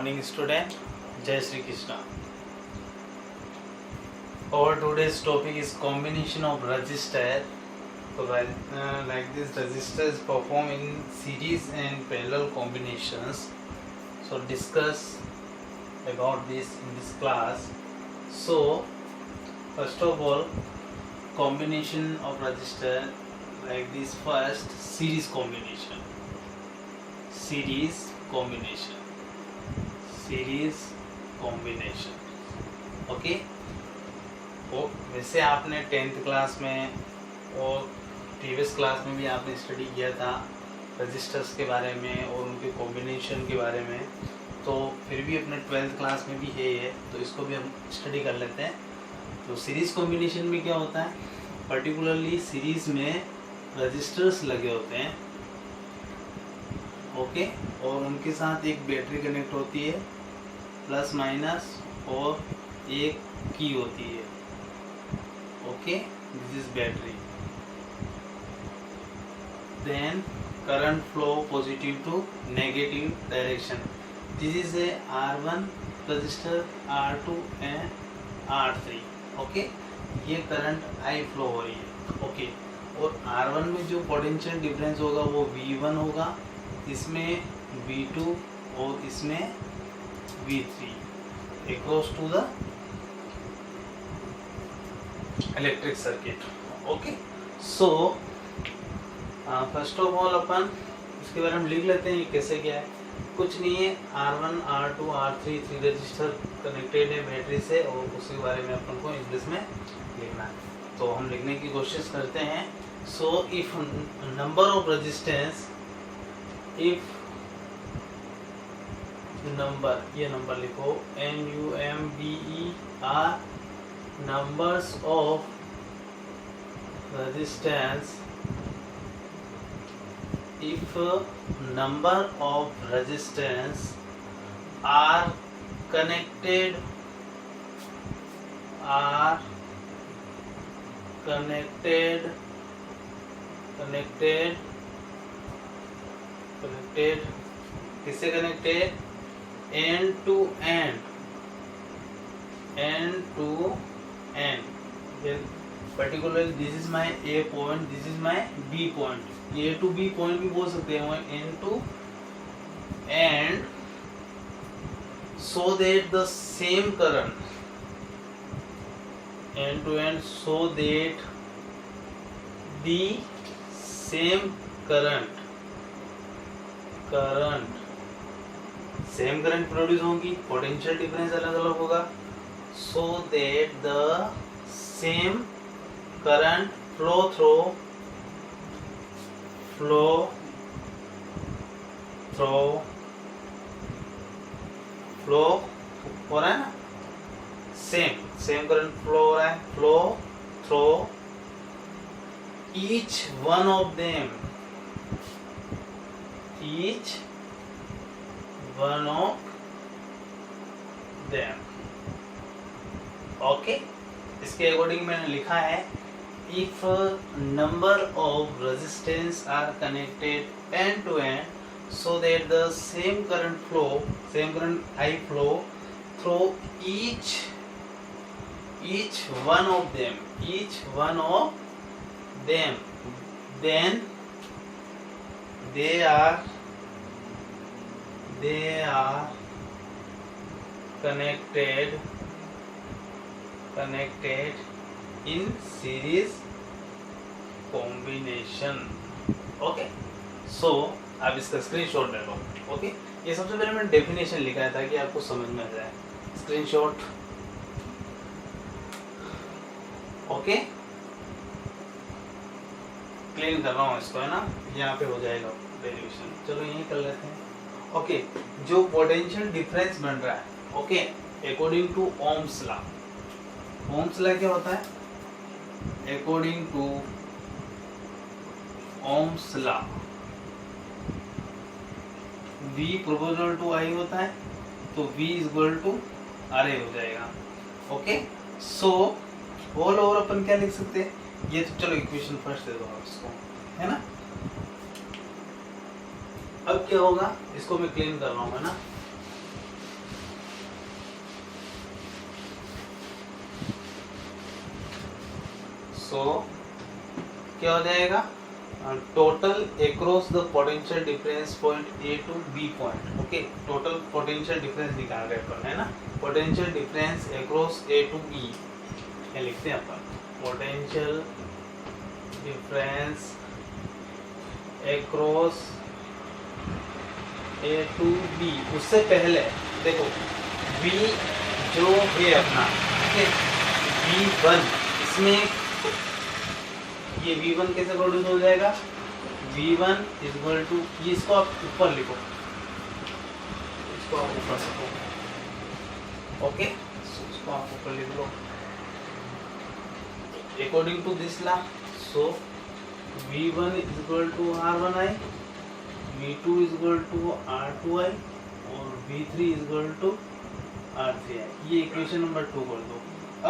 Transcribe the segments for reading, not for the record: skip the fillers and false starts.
morning student. Jai Shri Krishna. Our today's topic is combination of resistor. So like this resistors perform in series and parallel combinations. So discuss about this in this class. So first of all, combination of resistor like this. First, series combination. Okay. तो वैसे आपने 10th class में और previous class में भी आपने study किया था रजिस्टर्स के बारे में और उनके कॉम्बिनेशन के बारे में. तो फिर भी अपने 12th क्लास में भी है तो इसको भी हम स्टडी कर लेते हैं. तो सीरीज कॉम्बिनेशन में क्या होता है, पर्टिकुलरली सीरीज में रजिस्टर्स लगे होते हैं. ओके. और उनके साथ एक बैटरी कनेक्ट होती है प्लस माइनस और एक की होती है. Okay, this is battery. Then current flow positive to negative direction. This is a R1 resistor, R2 and R3. Okay, ये करंट I फ्लो हो रही है. ओके. और R1 में जो पोटेंशियल डिफरेंस होगा वो V1 होगा, इसमें V2 और इसमें V3 across to the electric circuit. Okay. So first of all अपन इसके बारे में लिख लेते हैं. ये कैसे क्या है, कुछ नहीं है. R1, R2, R3 3 register connected है बैटरी से और उसके बारे में अपन को इंग्लिश में लिखना है. तो हम लिखने की कोशिश करते हैं. So if number of resistance, if number, ये नंबर लिखो NUMBER, numbers of resistance. If number of resistance are connected किससे connected, end to end. Then particularly this is my A point, this is my B point. A to B point भी बोल सकते हैं end to end, so that the same current end to end, so that the same current same current produce होगी, potential difference अलग अलग होगा. सो that the same current flow हो रहा है ना. सेम करंट फ्लो हो रहा है, flow through each one of them. Okay. इसके अकॉर्डिंग मैंने लिखा है if number of resistance are connected end to end so that the same current I flow through each one of them, then they are connected in series combination. Okay. So आप इसका screenshot ले लो. Okay. ये सबसे पहले मैंने definition लिखा है ताकि आपको समझ में आ जाए. स्क्रीनशॉट. ओके. क्लीन कर रहा हूँ इसको, है ना. यहाँ पे हो जाएगा डेरिवेशन. चलो यही कर लेते हैं. ओके. जो पोटेंशियल डिफरेंस बन रहा है, okay, according to Ohm's law. Ohm's law क्या होता है, according to Ohm's law V proportional to I होता है, तो V is equal to RA हो जाएगा. ओके. सो ऑल ओवर अपन क्या लिख सकते हैं, ये तो चलो इक्वेशन फर्स्ट दे दो आप इसको, है ना. अब क्या होगा, इसको मैं क्लीन कर रहा हूँ, है ना. सो क्या हो जाएगा, total across the potential difference point A to B point. Okay, total potential difference निकाल रहे अपन, है ना, potential difference across A to B, क्या लिखते हैं अपन, potential difference across A to B. उससे पहले देखो V जो है अपना, V1, इसमें ये V1 कैसे प्रोड्यूस हो जाएगा, V1 इज इक्वल टू, ये इसको आप ऊपर लिखो, इसको आप ऊपर लिखो, ओके, इसको आप ऊपर लिख लो according to this law. So V1 is equal to R1I, V2 is equal to R2I और V3 is equal to R3I। ये इक्वेशन नंबर 2 कर दो।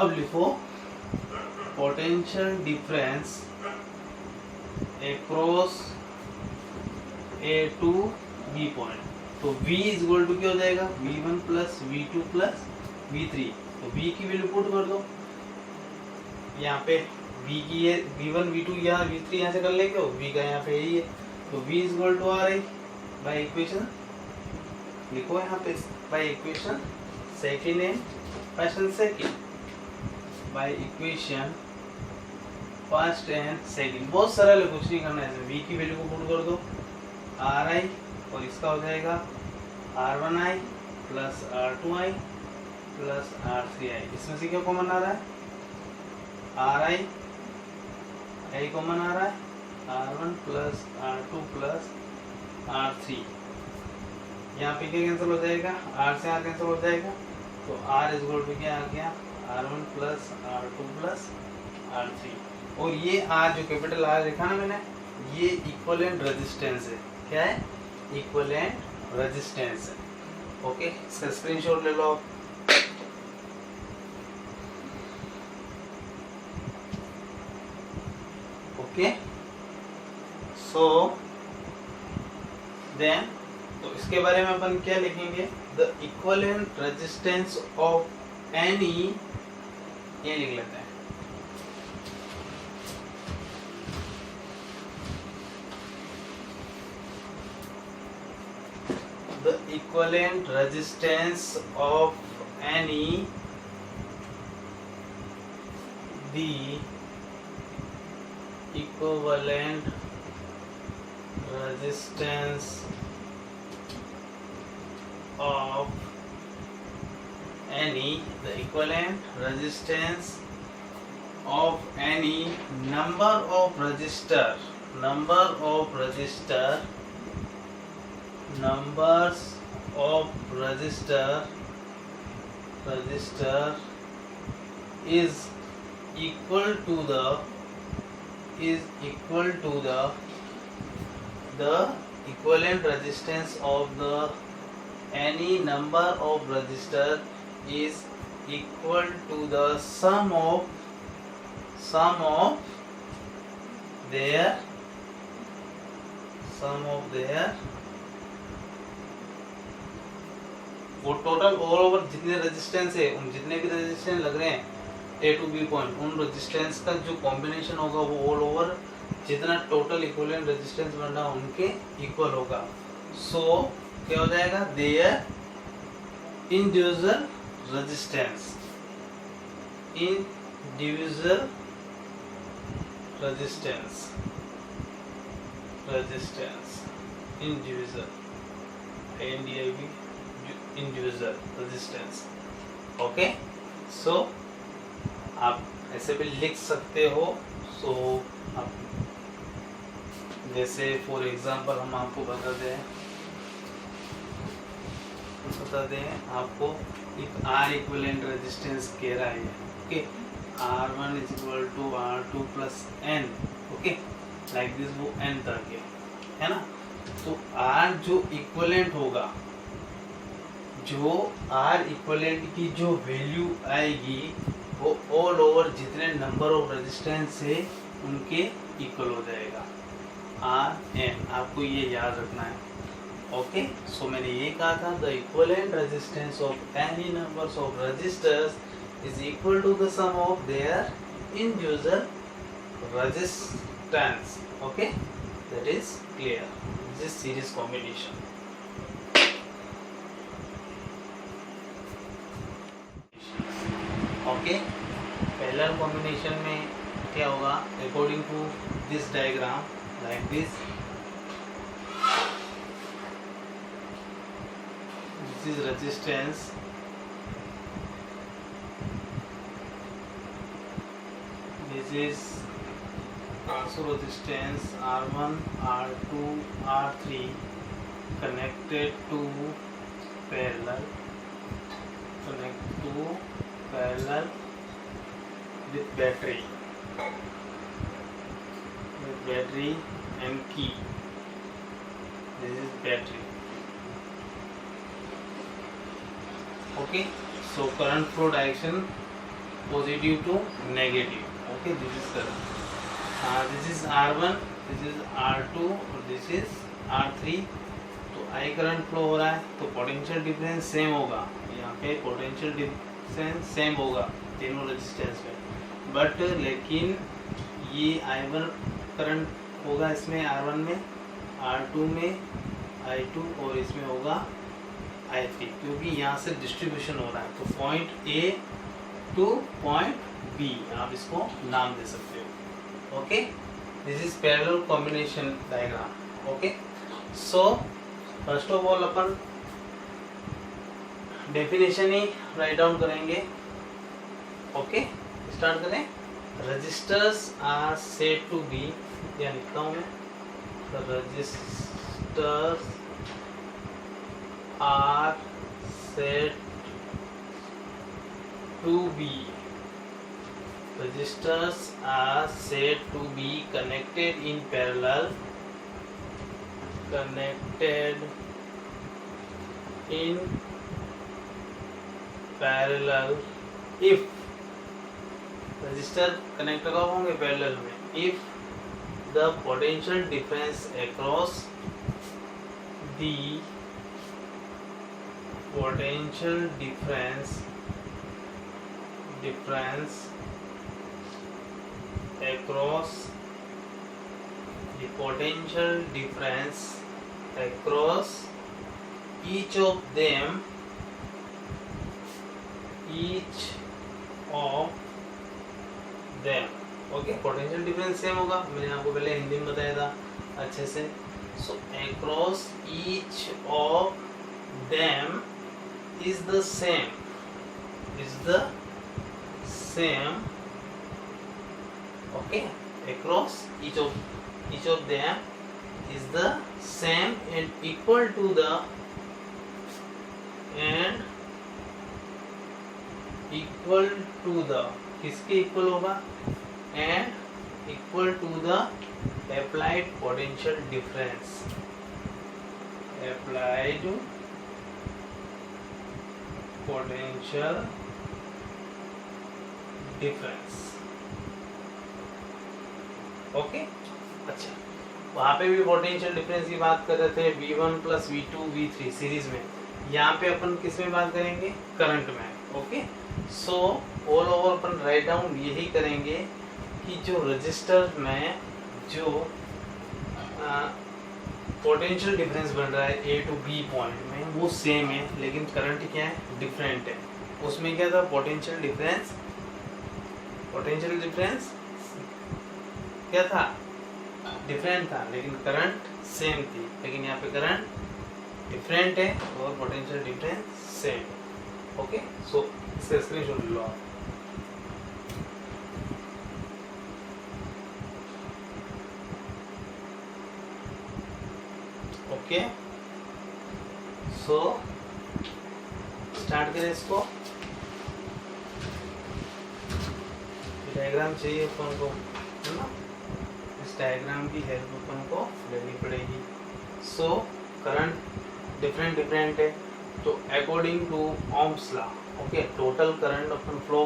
अब लिखो potential difference across A to B point. तो V इज इक्वल टू क्या हो जाएगा, V1 plus V2 plus V3। तो V की वैल्यू पुट कर दो यहाँ पे, V की है V1 V2 यहाँ, V3 यहाँ से कर लेंगे, V का यहाँ पे यही है, तो V is equal to R I by equation, लिखो यहाँ पे by equation second and first and second, by equation first and second. बहुत सरल है, कुछ नहीं करना है, V की वैल्यू को पुट कर दो R I और इसका हो जाएगा R1I plus R2I plus R3I। इसमें से क्या कॉमन आ रहा है, RI I कॉमन आ रहा है, R1 plus R2 plus R3। यहाँ पे क्या कैंसिल हो जाएगा, R से R कैंसिल हो जाएगा, तो R इज इक्वल टू क्या आ गया, R1 plus R2 plus R3। और ये R जो कैपिटल R लिखा ना मैंने, ये इक्विवेलेंट रेजिस्टेंस है। क्या है, इक्विवेलेंट रेजिस्टेंस है। ओके, इसका स्क्रीनशॉट ले लो आप। ओके, सो देन, तो इसके बारे में अपन क्या लिखेंगे, the equivalent resistance of any, ये लिख लेते हैं, the equivalent resistance of any the equivalent resistance of any, the equivalent resistance of any number of resistor, numbers of resistor is equal to the equivalent resistance of the any number of resistor is equal to the sum of their वो total all over जितने resistance है, उन जितने भी resistance लग रहे हैं ए to B point, उन रेजिस्टेंस का जो कॉम्बिनेशन होगा वो ऑल ओवर जितना टोटल इक्विवेलेंट रेजिस्टेंस बन रहा है उनके इक्वल होगा। सो क्या हो जाएगा, their individual resistance individual resistance. Okay, so आप ऐसे भी लिख सकते हो। सो आप जैसे फॉर एग्जांपल हम आपको बता दें आपको एक R इक्विवेलेंट रेजिस्टेंस कह रहा है। Okay, R1 is equal to R2 plus N। Okay, like this, वो N तक है ना। तो R जो इक्विवेलेंट होगा, जो R इक्विवेलेंट की जो वैल्यू आएगी वो ऑल ओवर जितने नंबर ऑफ रेजिस्टेंस है उनके इक्वल हो जाएगा, Rn। आपको ये याद रखना है। ओके, सो मैंने ये कहा था, the equivalent resistance of any numbers of resistors is equal to the sum of their individual resistance. Okay, that is clear. This is series combination. Okay, parallel combination में क्या होगा? According to this diagram, like this. This is resistance. This is also resistance R1, R2, R3 connected to parallel with battery and key. This is battery. Okay, so current flow direction positive to negative. Okay, this is current. This is R1, this is R2 और this is R3. तो I current flow हो रहा है तो potential difference same होगा. यहाँ पे potential difference same होगा तीनों रेजिस्टेंस में, बट लेकिन ये I1 करंट होगा इसमें R1 में, R2 में I2 और इसमें होगा I3, क्योंकि यहाँ से डिस्ट्रीब्यूशन हो रहा है. तो point A to point B आप इसको नाम दे सकते हो. Okay, this is parallel combination diagram. Okay, so first of all अपन डेफिनेशन ही राइट डाउन करेंगे. ओके, स्टार्ट करें. Resistors are said to be, या लिखता हूँ मैं, resistors are said to be. Resistors are said to be connected in parallel if resistor connect कब होंगे? पैरेलल में. if the potential difference across the potential difference across the potential difference across each of them okay, potential difference same होगा. मैंने आपको पहले हिंदी में बताया था अच्छे से. सो across each of them is the same okay, across each of them is the same and equal to the किसके इक्वल होगा? and equal to the applied potential difference. Okay, अच्छा, वहाँ पे भी पोटेंशियल डिफरेंस की बात कर रहे थे, V1 plus V2 V3 series में. यहाँ पे अपन किस में बात करेंगे? करंट में. ओके, सो ऑल ओवर अपन राइट डाउन यही करेंगे कि जो रजिस्टर में जो पोटेंशियल डिफरेंस बन रहा है A टू B पॉइंट में वो सेम है, लेकिन करंट क्या है? डिफरेंट है. उसमें क्या था? पोटेंशियल डिफरेंस क्या था? डिफरेंट था, लेकिन करंट सेम थी. लेकिन यहाँ पे करंट डिफरेंट है और पोटेंशियल डिफरेंस सेम. ओके, सो इसका स्क्रीनशॉट लो आप. ओके, सो स्टार्ट करें इसको. डायग्राम चाहिए अपन को, है ना? इस डायग्राम की हेल्प अपन को लेनी पड़ेगी. सो करंट डिफरेंट है, तो according to Ohm's law, okay, total current अपन फ्लो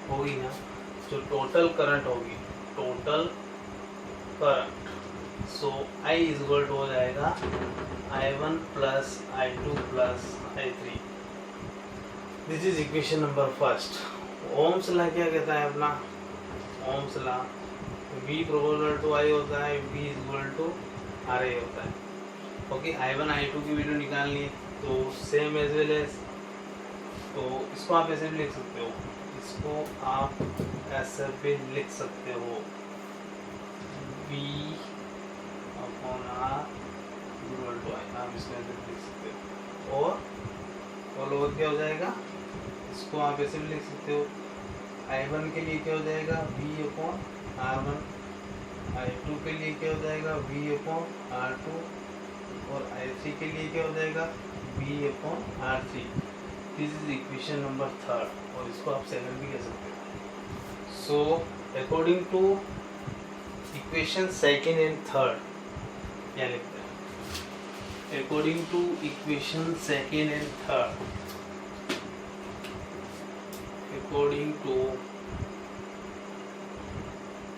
होगी ना, जो टोटल करंट होगी, so I is equal to हो जाएगा I1 plus I2 plus I3. This is equation number first. Ohm's law क्या कहता है अपना? Ohm's law V proportional to I होता है, V is equal to RA होता है। ओके, I1 I2 की वैल्यू निकालनी है तो सेम एज वेल एज, तो इसको आप ऐसे भी लिख सकते हो, इसको आप ऐसे भी लिख सकते हो V upon R equal to I, आप इसको ऐसे भी लिख सकते हो। और ऑल ओवर क्या हो जाएगा, इसको आप ऐसे भी लिख सकते हो, I1 के लिए क्या हो जाएगा V अपॉन R1, I2 के लिए क्या हो जाएगा V अपॉन R2, और I3 के लिए क्या हो जाएगा V upon R3। This is equation number 3, और इसको आप सेकंड भी कह सकते हो। So according to equation second and third क्या लिखते हैं, according to equation second and third, according to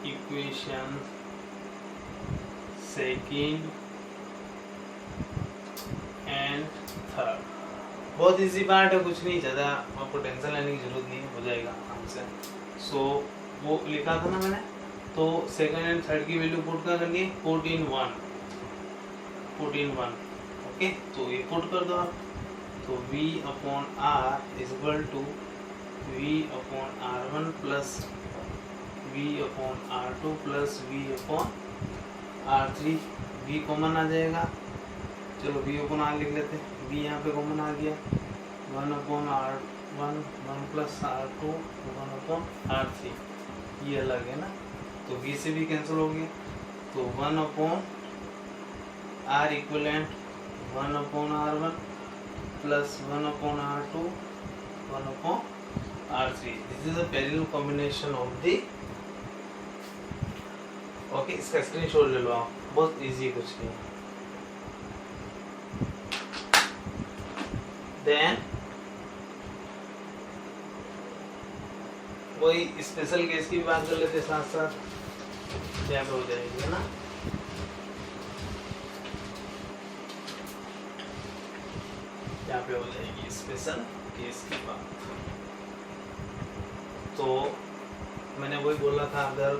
equation second and third, बहुत इजी पार्ट है, कुछ नहीं, ज़्यादा आपको टेंशन लेने की जरूरत नहीं है, हो जाएगा आराम से। सो वो लिखा था ना मैंने, तो सेकंड एंड थर्ड की वैल्यू पुट क्या करनी है, 14 1, ओके, तो ये पुट कर दो आप, तो V upon R is equal to V upon R1 plus V upon R2 plus V upon R3, V common आ जाएगा, चलो V अपॉन R लिख लेते हैं, V यहाँ पे कॉमन आ गया, 1 upon R1 1 plus R2 1 upon R3, ये अलग है ना, तो V से भी कैंसिल हो गया, तो 1 upon R equivalent 1 upon R1 plus 1 upon R2 1 upon R3, this is a parallel combination of the, okay, इसका स्क्रीनशॉट ले लो आप, बहुत इजी, कुछ नहीं। देन वही स्पेशल केस की बात कर लेते साथ साथ, यहाँ पे हो जाएगी है ना, यहाँ पे हो जाएगी स्पेशल केस की बात। तो मैंने वही बोला था, अगर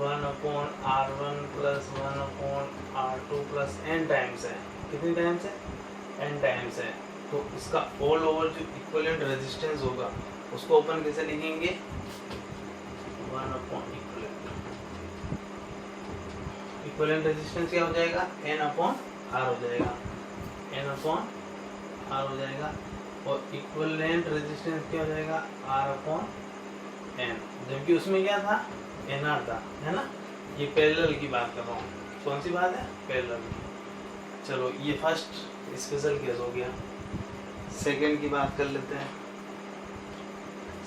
1 upon R1 plus 1 upon R2 plus n times है, कितनी टाइम्स है, n टाइम्स है, तो इसका ऑल ओवर जो इक्विवेलेंट रेजिस्टेंस होगा उसको ओपन कैसे लिखेंगे, 1 अपॉन इक्विवेलेंट रेजिस्टेंस क्या हो जाएगा, n अपॉन R हो जाएगा, n अपॉन R हो जाएगा, और इक्विवेलेंट रेजिस्टेंस क्या हो जाएगा, R अपॉन n, जबकि उसमें क्या था, NR था, है ना, ये पैरेलल की बात कर रहा हूँ, कौन सी बात है, पैरेलल। चलो ये फर्स्ट स्पेशल केस हो गया, सेकंड की बात कर लेते हैं,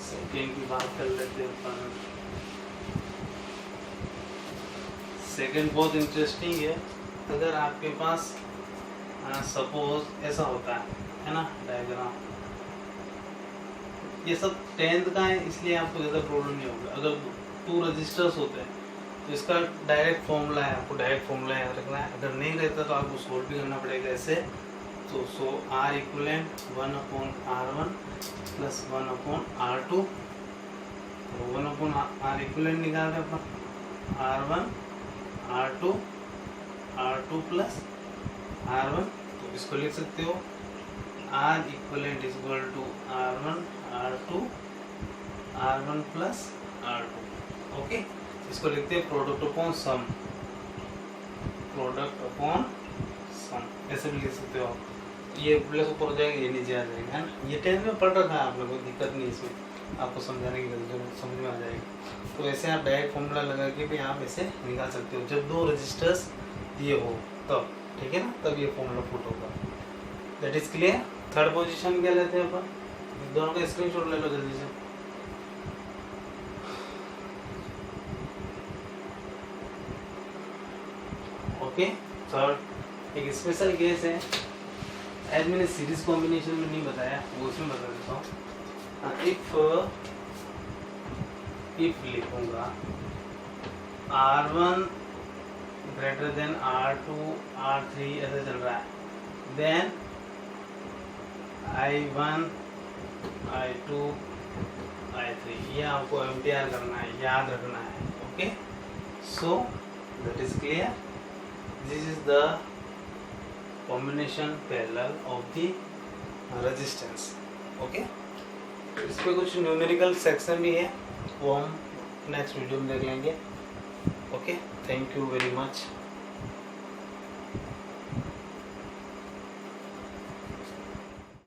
सेकंड की बात कर लेते हैं अपन। सेकंड बहुत इंटरेस्टिंग है, अगर आपके पास सपोज ऐसा होता है ना डायग्राम, ये सब 10th का है इसलिए आपको ज़्यादा प्रॉब्लम नहीं होगा। अगर 2 रजिस्टर्स होते हैं तो इसका डायरेक्ट फॉर्मूला है, आपको डायरेक्ट फॉर्मूला याद रखना है, अगर नहीं रहता तो आपको सोल्व भी करना पड़ेगा ऐसे। तो सो R equivalent 1 upon R1 plus 1 upon R2, 1 upon R equivalent निकाल रहे अपन, R1 R2 प्लस R1, तो इसको लिख सकते हो R equivalent is equal to R1 plus R2, okay. इसको लिखते हैं प्रोडक्ट अपॉन सम, ऐसे भी लिख सकते हो आप, ये प्लस ऊपर हो जाएगा, ये नीचे आ जाएगा, है ना, ये 10th में पढ़ रखा है आपने, कोई दिक्कत नहीं इसमें, आपको समझाने की जरूरत, समझ में आ जाएगी। तो ऐसे आप डायरेक्ट फॉर्मूला लगा के भी आप ऐसे निकाल सकते हो, जब 2 रजिस्टर्स दिए हो तब, ठीक है ना, तब ये फॉर्मूला पुट होगा। That is clear. Third position क्या लेते हैं अपन, दोनों का स्क्रीनशॉट ले लो जल्दी से। ओके, थर्ड एक स्पेशल केस है, एज मैंने सीरीज कॉम्बिनेशन में नहीं बताया, वो उसमें बता देता हूँ। इफ लिखूंगा R1 greater than R2 R3 ऐसे चल रहा है, देन I1 I2 I3, ये आपको MTR करना है, याद रखना है, okay. So that is clear. This is the combination parallel of the resistance. Okay. इस पे कुछ न्यूमेरिकल सेक्शन भी है, वो हम नेक्स्ट वीडियो में देख लेंगे. Okay, thank you very much.